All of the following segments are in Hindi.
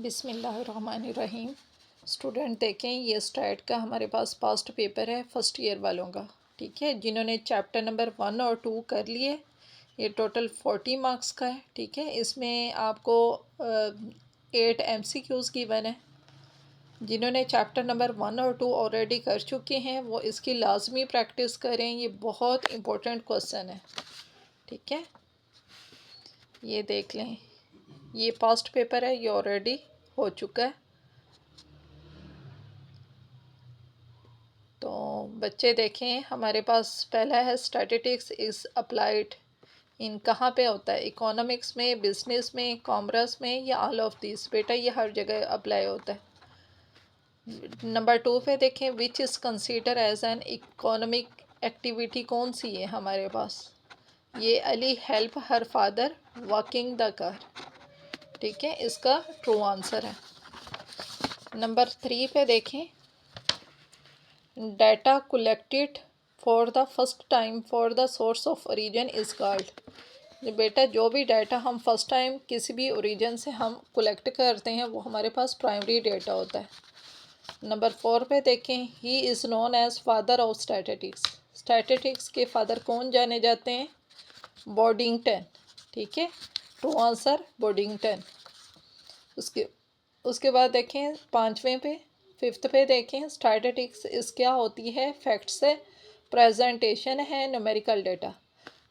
बिस्मिल्लाहिर्रहमानिर्रहीम। स्टूडेंट देखें, ये स्टैट का हमारे पास पास्ट पेपर है फर्स्ट ईयर वालों का। ठीक है, जिन्होंने चैप्टर नंबर 1 और 2 कर लिए, ये टोटल 40 मार्क्स का है। ठीक है, इसमें आपको 8 MCQs गिवन है। जिन्होंने चैप्टर नंबर 1 और 2 ऑलरेडी कर चुके हैं वो इसकी लाजमी प्रैक्टिस करें, ये बहुत इम्पोर्टेंट क्वेश्चन है। ठीक है, ये देख लें, ये पास्ट पेपर है, ये ऑलरेडी हो चुका है। तो बच्चे देखें, हमारे पास पहला है स्टैटिस्टिक्स इज़ अप्लाइड इन, कहाँ पे होता है? इकोनॉमिक्स में, बिजनेस में, कॉमर्स में, या ऑल ऑफ दिस? बेटा ये हर जगह अप्लाई होता है। नंबर 2 पे देखें, which is consider as an economic activity, कौन सी है हमारे पास? ये Ali help her father walking the car. ठीक है, इसका ट्रू आंसर है। नंबर 3 पे देखें, data collected for the first time for the source of origin is called. बेटा जो भी डाटा हम फर्स्ट टाइम किसी भी ओरिजिन से हम कलेक्ट करते हैं वो हमारे पास प्राइमरी डाटा होता है। नंबर 4 पे देखें, he is known as father of statistics. Statistics के फादर कौन जाने जाते हैं? बोडिंगटन। ठीक है, ट्रू आंसर बोडिंगटन। उसके उसके बाद देखें 5वें पे, 5th पे देखें, स्टैटिस्टिक्स इस क्या होती है? फैक्ट से प्रेजेंटेशन है न्यूमेरिकल डाटा।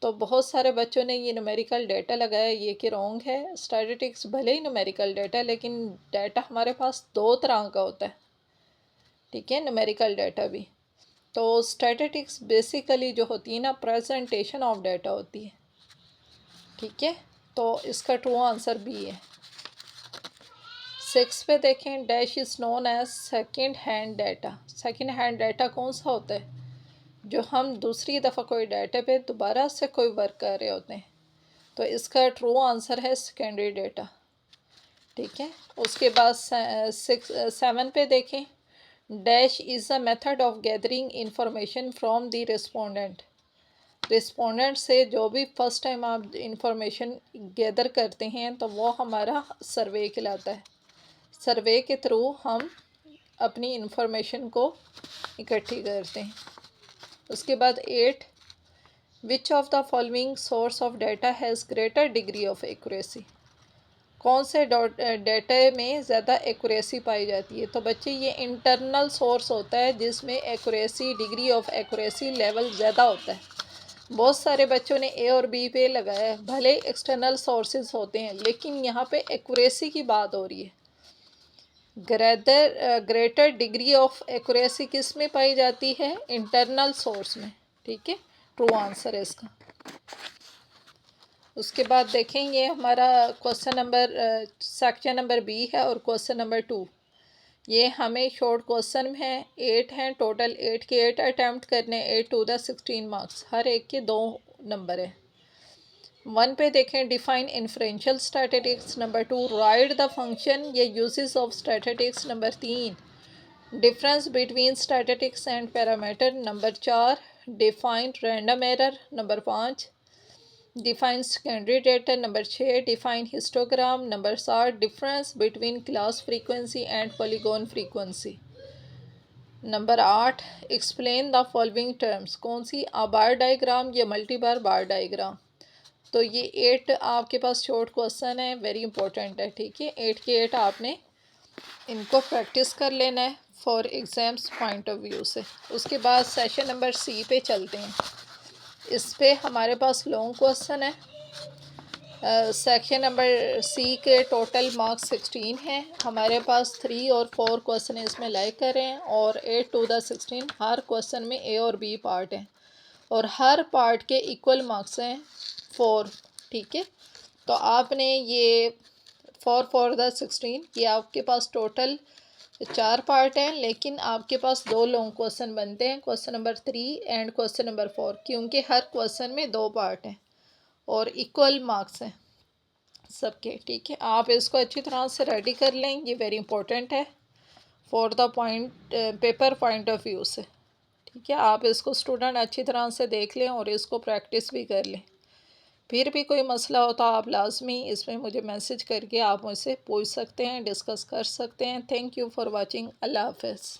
तो बहुत सारे बच्चों ने ये न्यूमेरिकल डाटा लगाया, ये कि रॉन्ग है। स्टैटिस्टिक्स भले ही न्यूमेरिकल डाटा है लेकिन डाटा हमारे पास दो तरह का होता है। ठीक है, न्यूमेरिकल डाटा भी। तो स्टैटिस्टिक्स बेसिकली जो होती है ना, प्रेजेंटेशन ऑफ डाटा होती है। ठीक है, तो इसका ट्रू आंसर बी है। 6 पे देखें, dash is known as second hand data. Second hand data कौन सा होता है? जो हम दूसरी दफ़ा कोई डाटा पे दोबारा से कोई वर्क कर रहे होते हैं। तो इसका ट्रू आंसर है सेकेंडरी डाटा। ठीक है, उसके बाद 7 पे देखें, dash is a method of gathering information from the respondent. Respondent से जो भी फर्स्ट टाइम आप इंफॉर्मेशन गैदर करते हैं तो वो हमारा सर्वे कहलाता है। सर्वे के थ्रू हम अपनी इंफॉर्मेशन को इकट्ठी करते हैं। उसके बाद 8, which of the following source of data has greater degree of accuracy. कौन से डाटा में ज़्यादा एक्यूरेसी पाई जाती है? तो बच्चे ये इंटरनल सोर्स होता है जिसमें accuracy, degree of accuracy level ज़्यादा होता है। बहुत सारे बच्चों ने ए और बी पे लगाया, भले एक्सटर्नल सोर्सेज होते हैं लेकिन यहाँ पे एक्यूरेसी की बात हो रही है। ग्रेटर डिग्री ऑफ एक्यूरेसी किस में पाई जाती है? इंटरनल सोर्स में। ठीक है, ट्रू आंसर है इसका। उसके बाद देखें, ये हमारा question number section number B है और क्वेश्चन नंबर 2 ये हमें शॉर्ट क्वेश्चन है। 8 हैं टोटल, 8 के 8 अटैम्प्ट करने, 8 टू द 16 मार्क्स, हर एक के 2 नंबर है। 1 पे देखें, define inferential statistics. Number 2, write the function या uses of statistics. Number 3, difference between statistics and parameter. Number 4, define random error. Number 5, define secondary data. Number 6, define histogram. Number 7, difference between class frequency and polygon frequency. Number 8, explain the following terms. कौन सी? बार डायग्राम या मल्टी बार बार डायग्राम। तो ये 8 आपके पास शॉर्ट क्वेश्चन है, वेरी इंपॉर्टेंट है। ठीक है, 8 के 8 आपने इनको प्रैक्टिस कर लेना है for exams point of view से। उसके बाद सेशन नंबर सी पे चलते हैं। इस पे हमारे पास लॉन्ग क्वेश्चन है। सेक्शन नंबर सी के टोटल मार्क्स 16 हैं। हमारे पास 3 और 4 क्वेश्चन इसमें लाइक करें और 8 टू द 16 हर क्वेश्चन में ए और बी पार्ट है और हर पार्ट के इक्वल मार्क्स हैं 4। ठीक है, तो आपने ये 4 फॉर द 16, ये आपके पास टोटल 4 पार्ट हैं लेकिन आपके पास 2 लॉन्ग क्वेश्चन बनते हैं, question number 3 and question number 4, क्योंकि हर क्वेश्चन में 2 पार्ट हैं और इक्वल मार्क्स हैं सबके। ठीक है, आप इसको अच्छी तरह से रेडी कर लें, ये वेरी इंपॉर्टेंट है for the point paper point of view से। ठीक है, आप इसको स्टूडेंट अच्छी तरह से देख लें और इसको प्रैक्टिस भी कर लें। फिर भी कोई मसला हो तो आप लाज़मी इसमें मुझे मैसेज करके आप मुझसे पूछ सकते हैं, डिस्कस कर सकते हैं। Thank you for watching. अल्लाह हाफ़िज़।